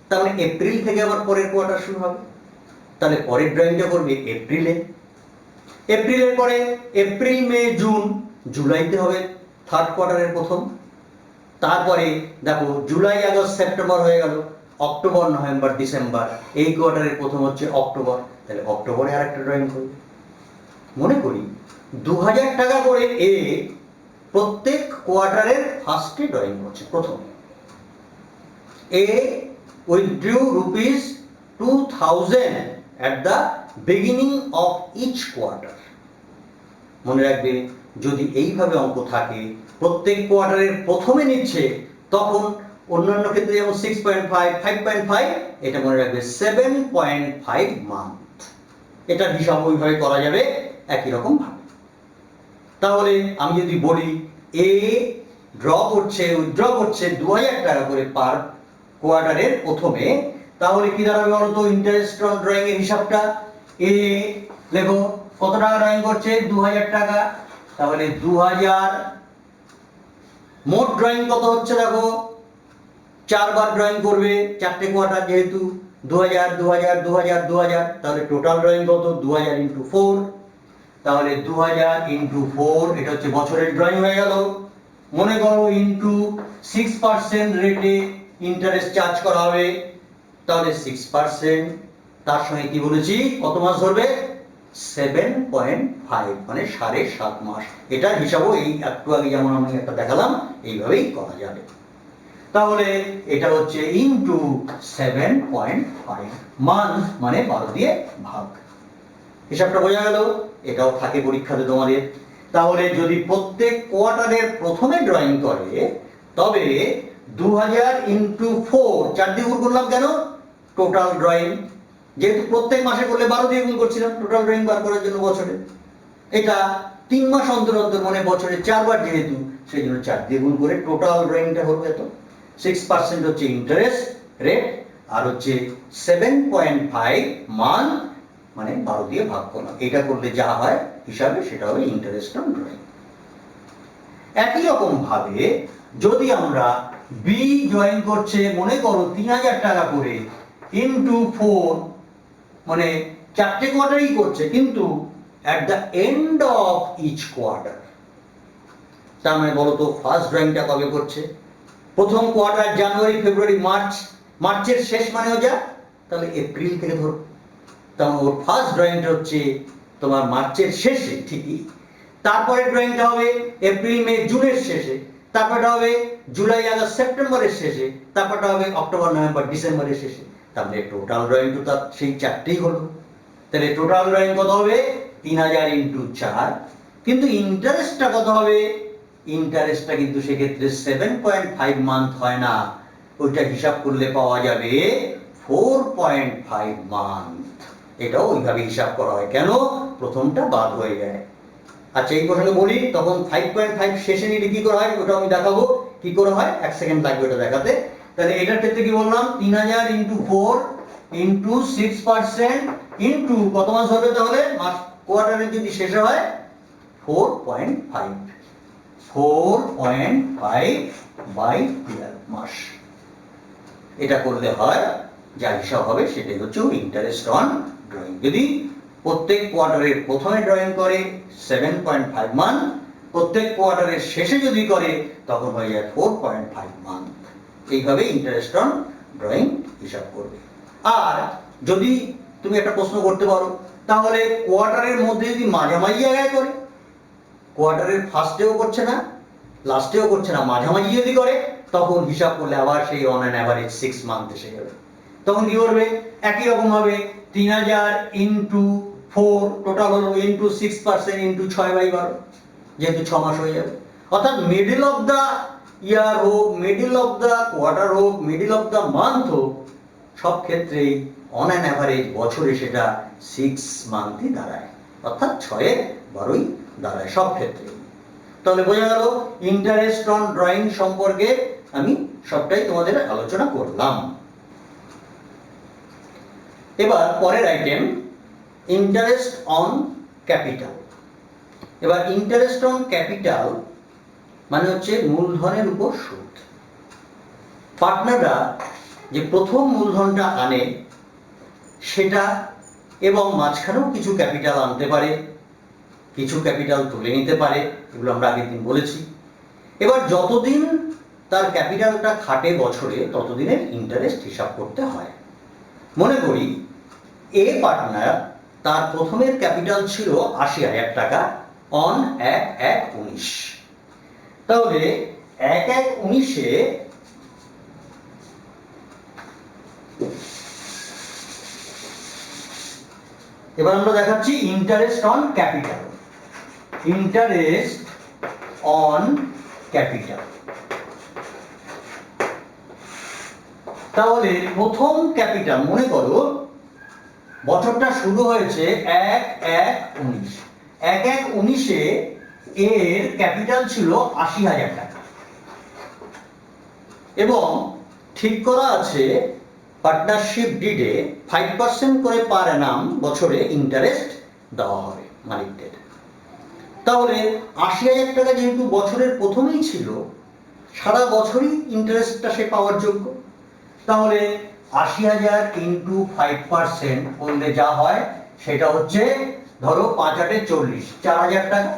তার মানে এপ্রিল থেকে আবার পরের কোয়ার্টার শুরু হবে। তাহলে পরের ড্রয়িংটা করবে এপ্রিলে। এপ্রিলের পরে এপ্রিল, মে, জুন, জুলাইতে হবে থার্ড কোয়ার্টারের প্রথম। তারপরে দেখো জুলাই, আগস্ট, সেপ্টেম্বর হয়ে গেল, অক্টোবর, নভেম্বর, ডিসেম্বর, এই কোয়ার্টারের প্রথম হচ্ছে অক্টোবর, তাহলে অক্টোবরে আরেকটা ড্রয়িং করবে। মনে করি 2000 টাকা করে এ প্রত্যেক কোয়ার্টারের ফার্স্টে ড্রয়িং করছে। প্রথম এ withdraw ₹2000 at the beginning of each quarter। মনে রাখবে যদি এইভাবে অঙ্ক থাকে প্রত্যেক কোয়ার্টারের প্রথমে নিচ্ছে, তখন অন্যান্য ক্ষেত্রে যেমন 6.5, 5.5, এটা মনে রাখবে 7.5 মান্থ। এটা হিসাব ওইভাবে করা যাবে একই রকম ভাবে। তাহলে আমি যদি বলি এ উইথড্র করছে 2000 টাকা করে পার কোয়ার্টারের প্রথমে, তাহলে কি দাঁড়াবে বলতো ইন্টারেস্ট অন ড্রয়িং এর হিসাবটা? এ লেখো কত টাকা ড্রয়িং করছে? 2000 টাকা। তাহলে 2000 মোট ড্রয়িং কত হচ্ছে দেখো, 4 বার ড্রয়িং করবে, 4টে কোয়ার্টার যেহেতু, 2000 2000 2000 2000, তাহলে টোটাল ড্রয়িং কত? 2000 × 4। তাহলে 2000 × 4 এটা হচ্ছে বছরের ড্রয়িং হয়ে গেল। মনে করো ইনটু 6% রেটে ইন্টারেস্ট চার্জ করা হবে, তাহলে 6%, তার সঙ্গে কি বলেছি কত মাস ধরবে? 7.5, মানে 7.5 মাস। এটার হিসাবও এই একটু আগে যেমন আমি একটা দেখালাম এইভাবেই করা যাবে। তাহলে এটা হচ্ছে ইনটু 7.5 মান্থ, মানে 12 দিয়ে ভাগ। হিসাবটা বোঝা গেল? এটাও থাকে পরীক্ষাতে তোমাদের। তাহলে যদি প্রত্যেক কোয়ার্টারের প্রথমে ড্রয়িং করে, তবে 2000 × 4, 4 দিয়ে গুণ করলাম কেন? টোটাল ড্রয়িং, যেহেতু প্রত্যেক মাসে করলে 12 দিয়ে গুণ করছিলাম টোটাল ড্রয়িং বার করার জন্য বছরে। এটা 3 মাস অন্তর অন্তর, মানে বছরে 4 বার যেহেতু, সেই জন্য 4 দিয়ে গুণ করে টোটাল ড্রয়িংটা হলো এত। 6% হচ্ছে ইন্টারেস্ট রেট, আর হচ্ছে 7.5 মান্থ, মানে 12 দিয়ে ভাগ করলাম। এটা করলে যা হয় হিসাবে সেটা হবে ইন্টারেস্ট অন ড্রয়িং। একই রকম ভাবে যদি আমরা বি জয়েন করছে মনে করো 3000 টাকা করে ইনটু 4, মানে 4টে কোয়ার্টারই করছে, কিন্তু at the end of each quarter, তার মানে বলো তো ফার্স্ট ড্রয়িংটা কবে করছে? প্রথম কোয়ার্টার জানুয়ারি, ফেব্রুয়ারি, মার্চ, মার্চের শেষ মানেও যা, তাহলে এপ্রিল থেকে ধরো। তখন ওর ফার্স্ট ড্রয়িংটা হচ্ছে তোমার মার্চের শেষে ঠিকই, তারপরে ড্রয়িংটা হবে এপ্রিল, মে, জুনের শেষে, তারপরটা হবে জুলাই, আগস্ট, সেপ্টেম্বরের শেষে, তারপরটা হবে অক্টোবর, নভেম্বর, ডিসেম্বরের শেষে। তাহলে টোটাল ড্রয়িং তো তার সেই 4টেই হলো। তাহলে টোটাল ড্রয়িং কত হবে? 3000 × 4। কিন্তু ইন্টারেস্টটা কত হবে? ইন্টারেস্টটা কিন্তু সেক্ষেত্রে 7.5 মান্থ হয় না, ওইটা হিসাব করলে পাওয়া যাবে 4.5 মান্থ। এটাও ওইভাবে হিসাব করা হয়। কেন? প্রথমটা বাদ হয়ে যায়। আচ্ছা, এই প্রসঙ্গে বলি, তখন 5.5 শেষে নিলে কি করা হয় ওটা আমি দেখাবো কি করে হয়, 1 সেকেন্ড লাগবে ওটা দেখাতে। তাহলে এটার ক্ষেত্রে কি বললাম? 3000 × 4 × 6% ইনটু কত মাস হবে? তাহলে মাস কোয়ার্টারে যদি শেষে হয় 4.5 বাই 12 মাস। এটা করলে হয় যা হিসাব হবে সেটাই হচ্ছে ইন্টারেস্ট অন ড্রয়িং। যদি প্রত্যেক কোয়ার্টারের প্রথমে ড্রয়িং করে 7.5 মান্থ, প্রত্যেক কোয়ার্টারের শেষে যদি করে তখন হয়ে যায় 4.5 মান্থ। এইভাবে ইন্টারেস্ট অন ড্রয়িং হিসাব করবে। আর যদি তুমি একটা প্রশ্ন করতে পারো, তাহলে কোয়ার্টারের মধ্যে যদি মাঝামাঝি জায়গায় করে, কোয়ার্টারের ফার্স্টেও করছে না, লাস্টেও করছে না, মাঝামাঝি যদি করে, তখন হিসাব করলে আবার সেই অন অ্যান অ্যাভারেজ 6 মান্থ এসে যাবে। তখন কি করবে? একই রকম ভাবে 3000 × 4 টোটাল হলো ইনটু 6% ইনটু 6/12, যেহেতু 6 মাস হয়ে যাবে। অর্থাৎ মিডল অফ দা ইয়ার হোক, মিডল অফ দা কোয়ার্টার হোক, মিডল অফ দা মান্থ হোক, সব ক্ষেত্রেই অন অ্যান অ্যাভারেজ বছরে সেটা 6 মান্থই দাঁড়ায়, অর্থাৎ 6/12ই দাঁড়ায় সব ক্ষেত্রে। তাহলে বোঝা গেল ইন্টারেস্ট অন ড্রয়িং সম্পর্কে আমি সবটাই তোমাদের আলোচনা করলাম। এবার পরের আইটেম ইন্টারেস্ট অন ক্যাপিটাল। এবার ইন্টারেস্ট অন ক্যাপিটাল মানে হচ্ছে মূলধনের উপর সুদ। পার্টনাররা যে প্রথম মূলধনটা আনে সেটা এবং মাঝখানেও কিছু ক্যাপিটাল আনতে পারে, কিছু ক্যাপিটাল তুলে নিতে পারে, এগুলো আমরা আগের দিন বলেছি। এবার যতদিন তার ক্যাপিটালটা খাটে বছরে ততদিনের ইন্টারেস্ট হিসাব করতে হয়। মনে করি এ পার্টনার তার প্রথমের ক্যাপিটাল ছিল ৮০,০০০ টাকা অন ১/১/১৯। তাহলে ১/১/১৯-এ এবার আমরা দেখাচ্ছি interest on capital. Interest on capital, তাহলে প্রথম ক্যাপিটাল মনে করো বছরটা শুরু হয়েছে ১/১/১৯। ১/১/১৯-এ এর ক্যাপিটাল ছিল ৮০,০০০ টাকা এবং ঠিক করা আছে পার্টনারশিপ ডিডে 5% করে পার অ্যানাম বছরে ইন্টারেস্ট দেওয়া হবে মালিকদের। তাহলে ৮০,০০০ টাকা যেহেতু বছরের প্রথমেই ছিল, সারা বছরই ইন্টারেস্টটা সে পাওয়ার যোগ্য। তাহলে ৮০,০০০ ইন্টু 5% করলে যা হয় সেটা হচ্ছে ধরো ৫/৮ = ৪০, ৪,০০০ টাকা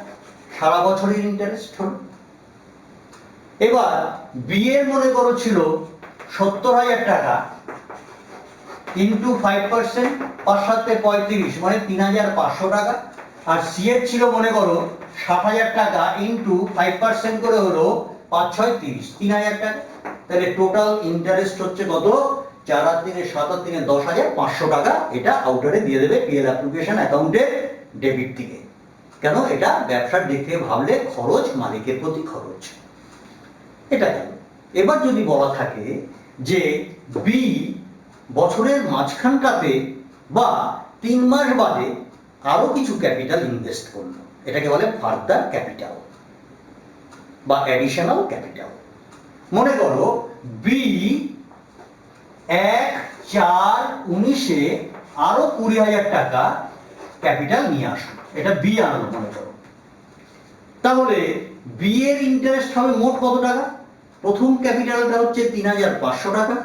সারা বছরের ইন্টারেস্ট হলো। এবার বিয়ের মনে করো ছিল ৭০,০০০ টাকা ইন্টু 5%, ৫/৭ = ৩৫, মানে ৩,৫০০ টাকা। আর সি এর ছিল মনে করো ৬০,০০০ টাকা ইন্টু 5% করে হলো ৫/৬ = ৩০, ৩,০০০ টাকা। তাহলে টোটাল ইন্টারেস্ট হচ্ছে কত? ৪ আর ৩ 7 আর 3 10,৫০০ টাকা। এটা আউটারে দিয়ে দেবে পিএল অ্যাপ্লিকেশন অ্যাকাউন্টে ডেবিট থেকে। কেন? এটা ব্যবসার দিক থেকে ভাবলে খরচ, মালিকের প্রতি খরচ। এটা গেল। এবার যদি বলা থাকে যে বি বছরের মাঝখানটাতে বা ৩ মাস বাদে আরো কিছু ক্যাপিটাল ইনভেস্ট করলো, এটাকে বলে ফার্দার ক্যাপিটাল বা অ্যাডিশনাল ক্যাপিটাল। মনে করো বি ১/৪/১৯-এ আরো ২০,০০০ টাকা ক্যাপিটাল নিয়ে আসলো, এটা বি আনলো মনে করো। তাহলে বি এর ইন্টারেস্ট হবে মোট কত টাকা? প্রথম ক্যাপিটালটা হচ্ছে ৩,৫০০ টাকা,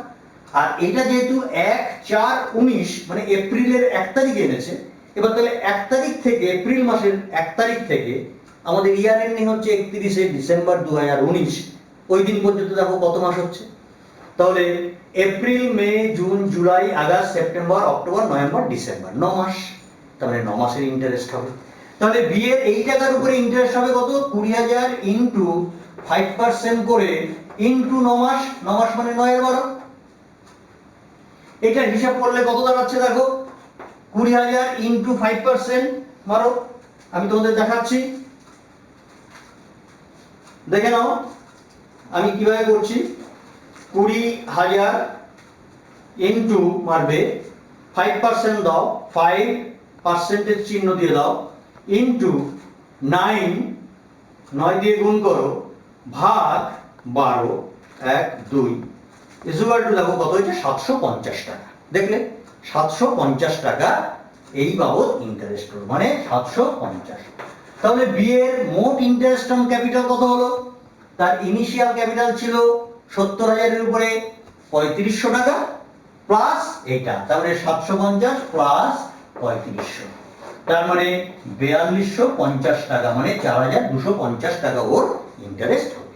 আর এটা যেহেতু ১/৪/১৯ মানে এপ্রিলের ১ তারিখে এনেছে, এবার তাহলে ১ তারিখ থেকে এপ্রিল মাসের ১ তারিখ থেকে আমাদের ইয়ার এন্ডিং হচ্ছে ৩১শে ডিসেম্বর ২০১৯, ওই দিন পর্যন্ত দেখো কত মাস হচ্ছে। তাহলে April, May, June, July, August, September, October, November, December, ৯ মাস। তাহলে ৯ মাসের ইন্টারেস্ট হবে। তাহলে বি এর এই টাকার উপরে ইন্টারেস্ট হবে কত? ২০,০০০ ইন্টু 5% করে ইন্টু ৯ মাস, ৯ মাস মানে ৯/১২। এটা হিসাব করলে কত দাঁড়াচ্ছে দেখো? ২০,০০০ ইন্টু 5% মারো, আমি তোমাদের দেখাচ্ছি, দেখে নাও আমি কিভাবে করছি। ২০,০০০ ইন্টু মারবে 5% দাও, 5% চিহ্ন দিয়ে দাও, ইন্টু 9, 9 দিয়ে গুণ করো, ভাগ 12, ১ ২ ইকুয়াল টু দেখো কত হয়েছে? ৭৫০ টাকা। দেখলে ৭৫০ টাকা এই বাবদ ইন্টারেস্ট হলো, মানে ৭৫০। তাহলে বি এর মোট ইন্টারেস্ট অন ক্যাপিটাল কত হলো? তার ইনিশিয়াল ক্যাপিটাল ছিল ৭০,০০০ এর উপরে ৩৫০০ টাকা প্লাস এইটা, তাহলে ৭৫০ প্লাস ৩৫০০, তার মানে ৪২৫০ টাকা, মানে ৪,২৫০ টাকা ওর ইন্টারেস্ট হবে।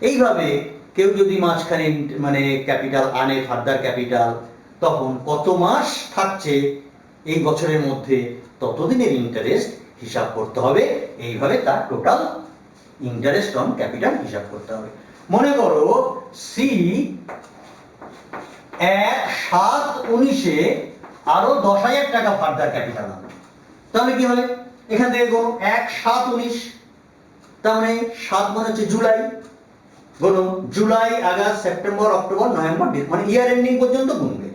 এইভাবে কেউ যদি মাঝখানে মানে ক্যাপিটাল আনে, ফার্দার ক্যাপিটাল, তখন কত মাস থাকছে এই বছরের মধ্যে ততদিনের ইন্টারেস্ট হিসাব করতে হবে। এইভাবে তার টোটাল ইন্টারেস্ট অন ক্যাপিটাল হিসাব করতে হবে। মনে করো সি ১/৭/১৯-এ আরো ১০,০০০ টাকা ফার্দার ক্যাপিটাল আনবে, তাহলে কি হবে? এখান থেকে গুণ ১/৭/১৯, তার মানে ৭ মানে হচ্ছে জুলাই, গুণ July, August, September, October, November, মানে ইয়ার এন্ডিং পর্যন্ত গুনবে।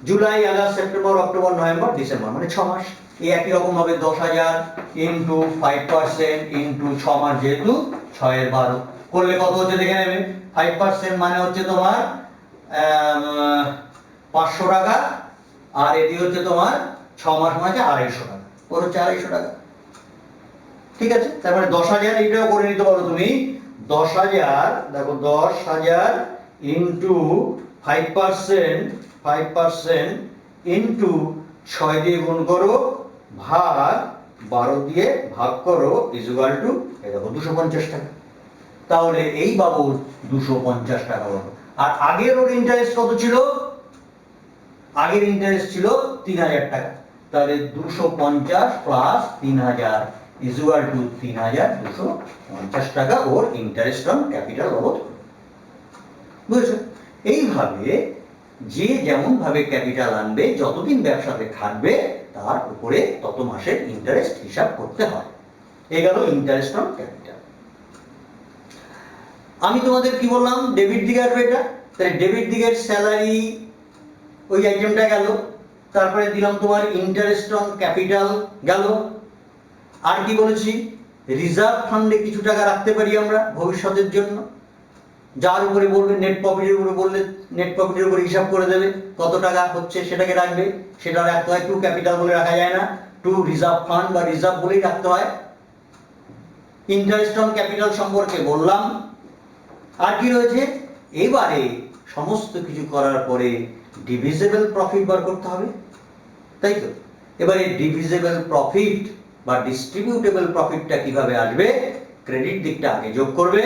July, August, September, October, November, December, মানে ৬ মাস। এই একই রকম ভাবে ১০,০০০ ইন্টু 5% ইন্টু ৬ মাস, যেহেতু ৬/১২ করলে কত হচ্ছে দেখে নেবে। 5% মানে হচ্ছে তোমার ৫০০ টাকা, আর এটি হচ্ছে তোমার ৬ মাস মানে ২৫০ টাকা, ওর হচ্ছে ২৫০ টাকা। ঠিক আছে, তারপরে ১০,০০০ এটাও করে নিতে পারো তুমি। ১০,০০০ দেখো ১০,০০০ ইন্টু 5% ইন্টু ৬ দিয়ে গুণ করো, ভাগ 12 দিয়ে ভাগ করো ইজ ইকুয়াল টু এই দেখো 250 টাকা। তাহলে এই বাবুর 250 টাকা হলো। আর আগের ওর ইন্টারেস্ট কত ছিল? আগের ইন্টারেস্ট ছিল 3000 টাকা। তাহলে 250 প্লাস 3000 ইজ ইকুয়াল টু 3250 টাকা ওর ইন্টারেস্ট অন ক্যাপিটাল বাবদ। বুঝেছো? এইভাবে যে যেমন ভাবে ক্যাপিটাল আনবে, যতদিন ব্যবসাতে থাকবে তার উপরে তত মাসের ইন্টারেস্ট হিসাব করতে হয়। এই গেল ইন্টারেস্ট অন ক্যাপিটাল। আমি তোমাদের কি বললাম? ডেবিট দিকে আসবে এটা। তাহলে ডেবিট দিকের স্যালারি ওই আইটেমটা গেল। তারপরে দিলাম তোমার ইন্টারেস্ট অন ক্যাপিটাল গেল। আর কি বলেছি? রিজার্ভ ফান্ডে কিছু টাকা রাখতে পারি আমরা ভবিষ্যতের জন্য। যার উপরে বলবে নেট প্রফিটের উপরে বললে নেট প্রফিটের উপরে হিসাব করে দেবে কত টাকা হচ্ছে সেটাকে রাখবে। সেটা রাখতে হয় টু ক্যাপিটাল বলে রাখা যায় না, টু রিজার্ভ ফান্ড বা রিজার্ভ বলেই রাখতে হয়। ইন্টারেস্ট অন ক্যাপিটাল সম্পর্কে বললাম। আর কি রয়েছে? এবারে সমস্ত কিছু করার পরে ডিভিজিবল প্রফিট বার করতে হবে, তাই তো? এবারে ডিভিজিবল প্রফিট বা ডিস্ট্রিবিউটেবল প্রফিটটা কিভাবে আসবে? ক্রেডিট দিকটা আগে যোগ করবে,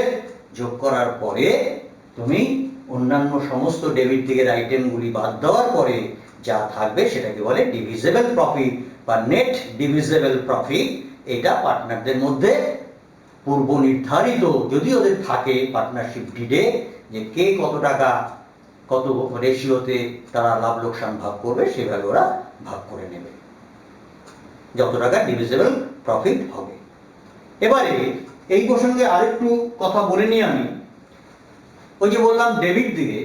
যোগ করার পরে তুমি অন্যান্য সমস্ত ডেবিট দিকের আইটেমগুলি বাদ দেওয়ার পরে যা থাকবে সেটাকে বলে ডিভিজিবল প্রফিট বা নেট ডিভিজিবল প্রফিট। এটা পার্টনারদের মধ্যে পূর্ব নির্ধারিত, যদি ওদের থাকে পার্টনারশিপ ডিডে, যে কে কত টাকা কত রেশিওতে তারা লাভ লোকসান ভাগ করবে, সেভাবে ওরা ভাগ করে নেবে যত টাকা ডিভিজিবল প্রফিট হবে। এবারে এই প্রসঙ্গে আরেকটু কথা বলে নিই আমি। ওই যে বললাম ডেবিট দিকে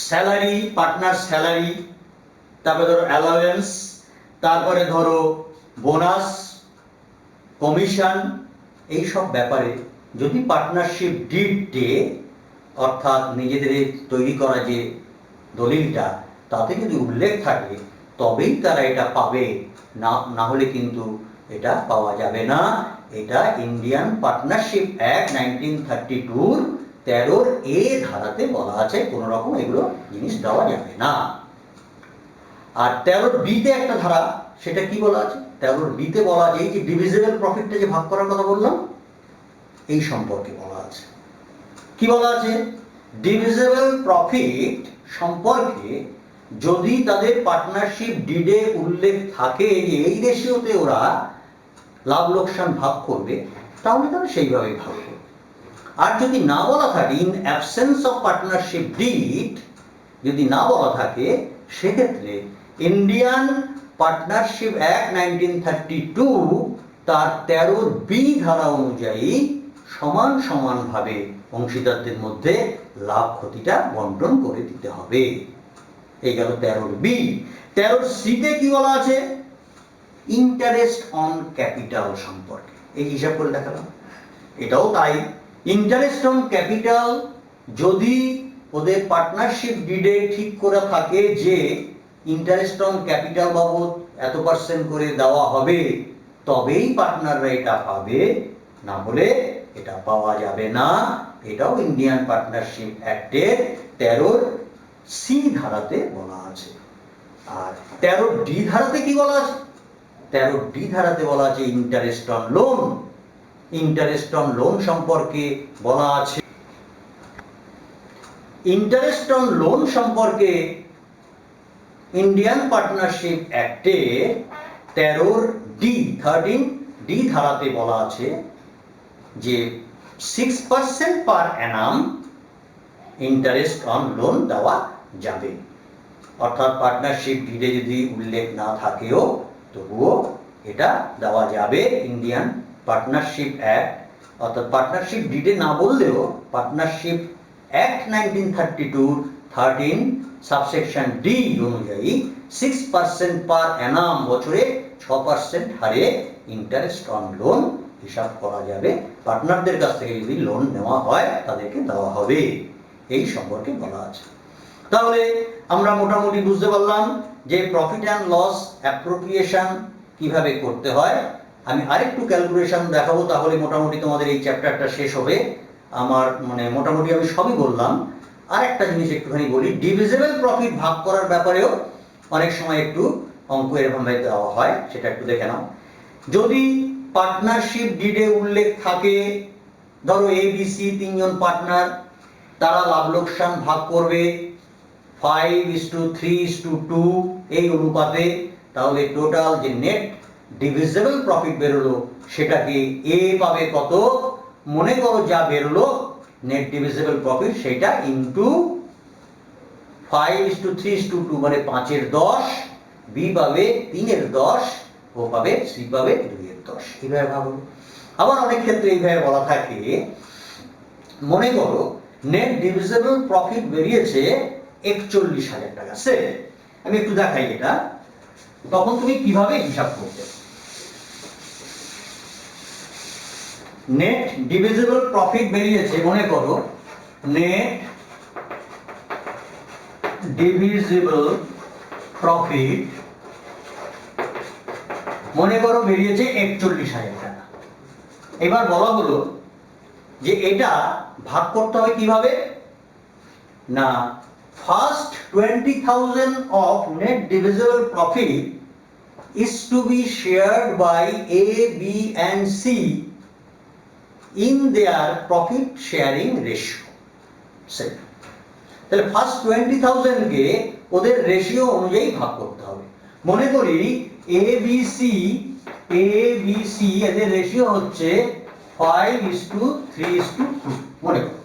স্যালারি, পার্টনার স্যালারি, তারপরে ধরো অ্যালাওয়েন্স, তারপরে ধরো বোনাস, কমিশন, এই সব ব্যাপারে যদি পার্টনারশিপ ডিডে অর্থাৎ নিজেদের তৈরি করা যে দলিলটা তাতে যদি উল্লেখ থাকে তবেই তারা এটা পাবে, না হলে কিন্তু এটা পাওয়া যাবে না। এটা ইন্ডিয়ান পার্টনারশিপ অ্যাক্ট 1932 13 এ ধারাতে বলা আছে কোন রকম এগুলো জিনিস দেওয়া যাবে না। আর 13 বিতে একটা ধারা, সেটা কি বলা আছে? 13 বিতে বলা আছে এই যে ডিভিজিবল প্রফিটটা যে ভাগ করার কথা বললাম এই সম্পর্কে বলা আছে। কি বলা আছে? ডিভিজিবল প্রফিট সম্পর্কে যদি তাদের পার্টনারশিপ ডিডে উল্লেখ থাকে যে এই রেশিওতে ওরা লাভ লোকসান ভাগ করবে, তাহলে তারা সেইভাবেই ভাগ করবে। আর যদি না বলা থাকে, in absence of partnership did যদি না বলা থাকে, সেক্ষেত্রে ইন্ডিয়ান পার্টনারশিপ অ্যাক্ট 1932 তার 13 বি ধারা অনুযায়ী সমান সমানভাবে অংশীদারদের মধ্যে লাভ ক্ষতিটা বন্টন করে দিতে হবে। এই গেল 13 বি। 13 সিতে কি বলা আছে? ইন্টারেস্ট অন ক্যাপিটাল সম্পর্কে এই হিসাব করে দেখালাম। এটাও তাই, ইন্টারেস্ট অন ক্যাপিটাল যদি ওদের পার্টনারশিপ ডিডে ঠিক করে থাকে যে ইন্টারেস্ট অন ক্যাপিটাল বাবদ এত % করে দেওয়া হবে, তবেই পার্টনাররা এটা পাবে, না হলে এটা পাওয়া যাবে না। এটাও ইন্ডিয়ান পার্টনারশিপ অ্যাক্টের 13 সি ধারাতে বলা আছে। আর 13 ডি ধারাতে কি বলা আছে? 13 ডি ধারাতে বলা আছে interest on loan. Interest on loan সম্পর্কে বলা আছে, ইন্টারেস্ট অন লোন সম্পর্কে ইন্ডিয়ান পার্টনারশিপ অ্যাক্টে 13 ডি ধারাতে বলা আছে যে 6% পার অ্যানাম ইন্টারেস্ট অন লোন দেওয়া যাবে। অর্থাৎ পার্টনারশিপ ডিডে যদি উল্লেখ না থাকেও তবুও এটা দেওয়া যাবে। ইন্ডিয়ান পার্টনারশিপ অ্যাক্ট অর্থাৎ পার্টনারশিপ ডিডে না বললেও পার্টনারশিপ অ্যাক্ট 1932 13 সাবসেকশন ডি অনুযায়ী 6% পার অ্যানাম বছরে 6% হারে ইন্টারেস্ট অন লোন হিসাব করা যাবে। পার্টনারদের কাছ থেকে যদি লোন নেওয়া হয় তাদেরকে দেওয়া হবে, এই সম্পর্কে বলা আছে। তাহলে আমরা মোটামুটি বুঝতে পারলাম যে প্রফিট অ্যান্ড লস অ্যাপ্রোপ্রিয়েশন কিভাবে করতে হয়। আমি আরেকটু ক্যালকুলেশন দেখাবো, তাহলে মোটামুটি তোমাদের এই চ্যাপ্টারটা শেষ হবে। আমার মোটামুটি আমি সবই বললাম। আর একটা জিনিস একটুখানি বলি, ডিভিজিবল প্রফিট ভাগ করার ব্যাপারেও অনেক সময় একটু অঙ্ক এরকম ভাবে দেওয়া হয়, সেটা একটু দেখে নাও। যদি পার্টনারশিপ ডিডে উল্লেখ থাকে, ধরো ABC তিনজন পার্টনার, তারা লাভ লোকসান ভাগ করবে 5:3:2 এই অনুপাতে, তাহলে টোটাল যে নেট ডিভিজিবল প্রফিট বেরোলো সেটাকে এ পাবে কত, মনে করো যা বেরোলো নেট ডিভিজিবল প্রফিট সেটা ইনটু 5:3:2 মানে 5/10, বি পাবে 3/10, ও পাবে সি পাবে 2/10। এইভাবে ভাবো। আবার অনেক ক্ষেত্রে এইভাবে বলা থাকে, মনে করো নেট ডিভিজিবল প্রফিট বেরিয়েছে 41,000 টাকা, সে আমি একটু দেখাই এটা, তখন তুমি কিভাবে হিসাব করবে। নেট ডিভিজিবল প্রফিট বেরিয়েছে, মনে করো নেট ডিভিজিবল প্রফিট মনে করো বেরিয়েছে 41,000 টাকা। এবার বলা হলো যে এটা ভাগ করতে হবে কিভাবে, না first 20,000 of net divisible profit is to be shared by A, B and C in their profit sharing ratio. তাহলে ফার্স্ট 20,000 কে ওদের রেশিও অনুযায়ী ভাগ করতে হবে। মনে করি ABC এদের রেশিও হচ্ছে 5:3:2 মনে করো।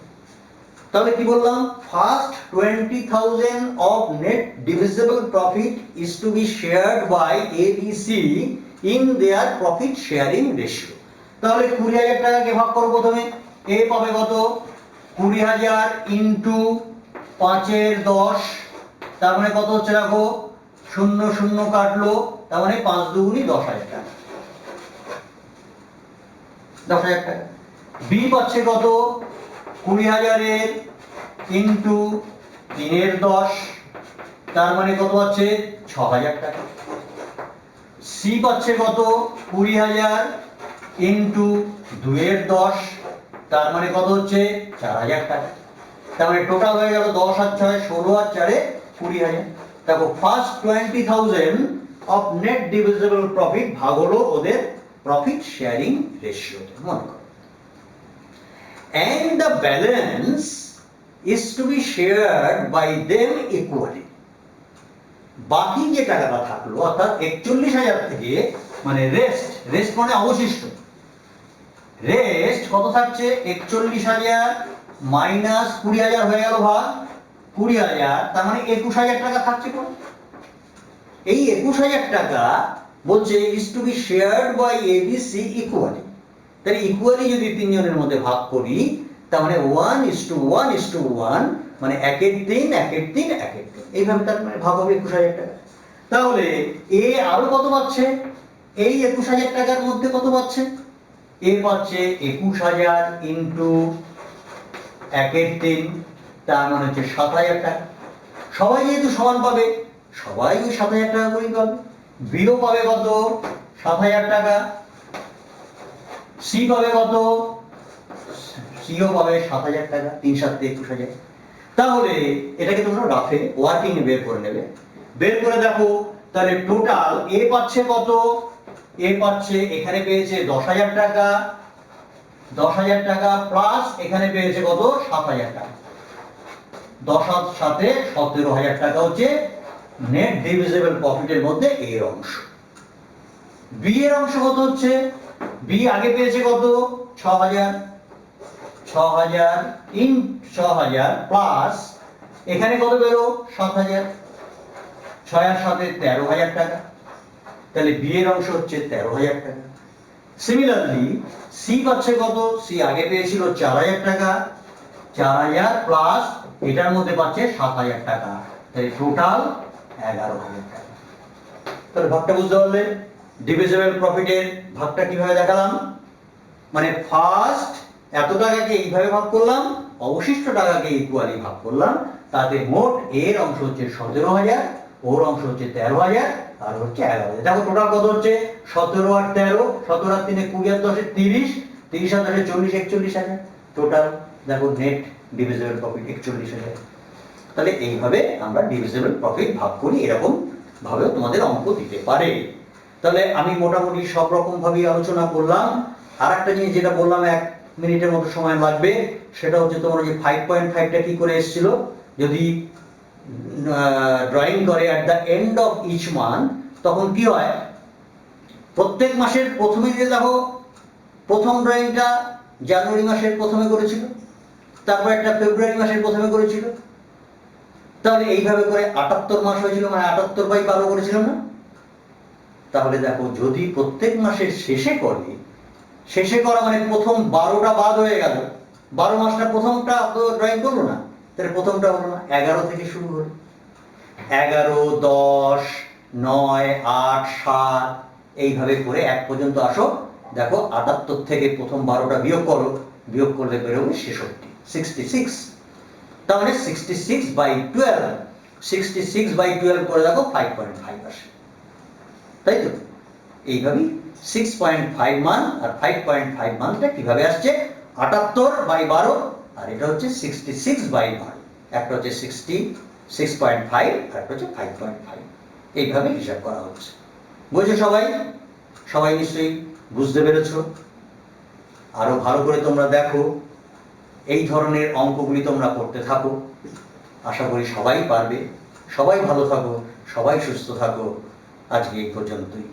তাহলে কি বললাম, first 20,000 of net divisible profit is to be shared by ABC in their profit sharing ratio। তাহলে 20,000 টাকাকে ভাগ করব, প্রথমে এ পাবে কত, 20,000 ইনটু 5/10, তার মানে কত হচ্ছে, রাখো 0 কাটলো, তার মানে 5 দুগুনি 10,000 টাকা, 10,000 টাকা। বি পাচ্ছে কত, 20,000 ইনটু 3/10, তার মানে কত পাচ্ছে 6,000 টাকা। সি পাচ্ছে কত, 20,000 ইনটু 2/10, তার মানে কত হচ্ছে 4,000 টাকা। তার মানে টোটাল হয়ে গেল 10 আর 6 16 আর 4 20,000। দেখো first 20,000 of net divisible profit ভাগ হলো ওদের প্রফিট শেয়ারিং রেশিওতে, মনে করো। And the balance is to be shared by them equally। বাকি যে টাকাটা থাকলো অর্থাৎ 41,000 থেকে, মানে রেস্ট মানে অবশিষ্ট, রেস্ট কত থাকছে, 41,000 মাইনাস 20,000 হয়ে গেল ভাগ 20,000, তার মানে 21,000 টাকা থাকছে। কোন এই 21,000 টাকা বলছে is to be shared by ABC equally। তাহলে ইকুয়ালি যদি তিনজনের মধ্যে ভাগ করি, তার মানে 1:1:1, মানে 1/3 এইভাবে তার মানে ভাগ হবে 21,000 টাকা। তাহলে এ আরো কত পাচ্ছে, এই 21,000 টাকার মধ্যে কত পাচ্ছে, এ পাচ্ছে 21,000 ইনটু 1/3, তার মানে হচ্ছে 7,000 টাকা। সবাই যেহেতু সমান পাবে, সবাই ওই 7,000 টাকা করেই পাবে। বিও পাবে কত, 7,000 টাকা। সি পাবে কত, সিও পাবে 7,000 টাকা, 3/7 21,000। তাহলে এটাকে তোমরা রাফে ওয়ার্কিং এ বের করে নেবে। বের করে দেখো, তাহলে টোটাল এ পাচ্ছে কত, এ পাচ্ছে এখানে পেয়েছে 10,000 টাকা, 10,000 টাকা প্লাস এখানে পেয়েছে কত, 7,000 টাকা। 10 আর 7 17,000 টাকা হচ্ছে নেট ডিভিজিবল প্রফিটের মধ্যে এর অংশ। বি এর অংশ কত হচ্ছে, বি আগে পেয়েছে কত, 6,000, 6,000 ইন 6,000 প্লাস এখানে কত পেলো, 7,000, 6 আর 7 13,000 টাকা। তাহলে বি এর অংশ হচ্ছে 13,000 টাকা। সিমিলারলি সি পাচ্ছে কত, সি আগে পেয়েছিল 4,000 টাকা, 4,000 প্লাস এটার মধ্যে পাচ্ছে 7,000 টাকা, তাই টোটাল 11,000 টাকা। তাহলে ভাগটা বুঝতে পারলে, ডিভিজিবল প্রফিটের ভাগটা কিভাবে দেখালাম, মানে ফার্স্ট এত টাকাকে এইভাবে ভাগ করলাম, অবশিষ্ট টাকাকে ইকুয়ালি ভাগ করলাম, তাতে মোট এর অংশ হচ্ছে 17,000, ওর অংশ হচ্ছে 13,000, আর হচ্ছে 11,000। দেখো টোটাল কত হচ্ছে, 17 আর 13, 17 আর 3 20 আর 10 30, 30 আর 10 40 41,000 টোটাল। দেখো নেট ডিভিজিবল প্রফিট 41,000। তাহলে এইভাবে আমরা ডিভিজিবল প্রফিট ভাগ করি, এরকম ভাবে তোমাদের অঙ্ক দিতে পারে। তাহলে আমি মোটামুটি সব রকম ভাবেই আলোচনা করলাম। আর একটা জিনিস যেটা বললাম 1 মিনিটের মতো সময় লাগবে, সেটা হচ্ছে তোমার যে 5.5টা কি করে এসেছিল, যদি ড্রয়িং করে at the end of each month, তখন কি হয়, প্রত্যেক মাসের প্রথমে যে দেখো প্রথম ড্রয়িংটা জানুয়ারি মাসের প্রথমে করেছিল, তারপর একটা ফেব্রুয়ারি মাসের প্রথমে করেছিল, তাহলে এইভাবে করে 78 মাস হয়েছিল, মানে 78/12 করেছিলাম না? তাহলে দেখো যদি প্রত্যেক মাসের শেষে করে, শেষে করা মানে প্রথম 12টা বাদ হয়ে গেল, 12 মাসটা প্রথমটা তো ড্রয়িং করলো না, তাহলে প্রথমটা হলো না, 11 থেকে শুরু হলো, 11, 10, 9, 8, 7 এইভাবে করে 1 পর্যন্ত আসো। দেখো 78 থেকে প্রথম 12টা বিয়োগ করো, বিয়োগ করলে বেরোবে 66, তার মানে 66/12, 66/12 করে দেখো 5.5 আসে, তাই তো? এইভাবেই 6.5 মান্থ আর 5.5 মান্থটা কিভাবে আসছে, 78/12 আর এটা হচ্ছে 66/12, একটা হচ্ছে 66.5 আর একটা হচ্ছে 5.5, এইভাবে হিসাব করা হচ্ছে। বুঝছো সবাই? সবাই নিশ্চয়ই বুঝতে পেরেছো। আরো ভালো করে তোমরা দেখো, এই ধরনের অঙ্কগুলি তোমরা করতে থাকো, আশা করি সবাই পারবে। সবাই ভালো থাকো, সবাই সুস্থ থাকো। আজকে এই পর্যন্তই।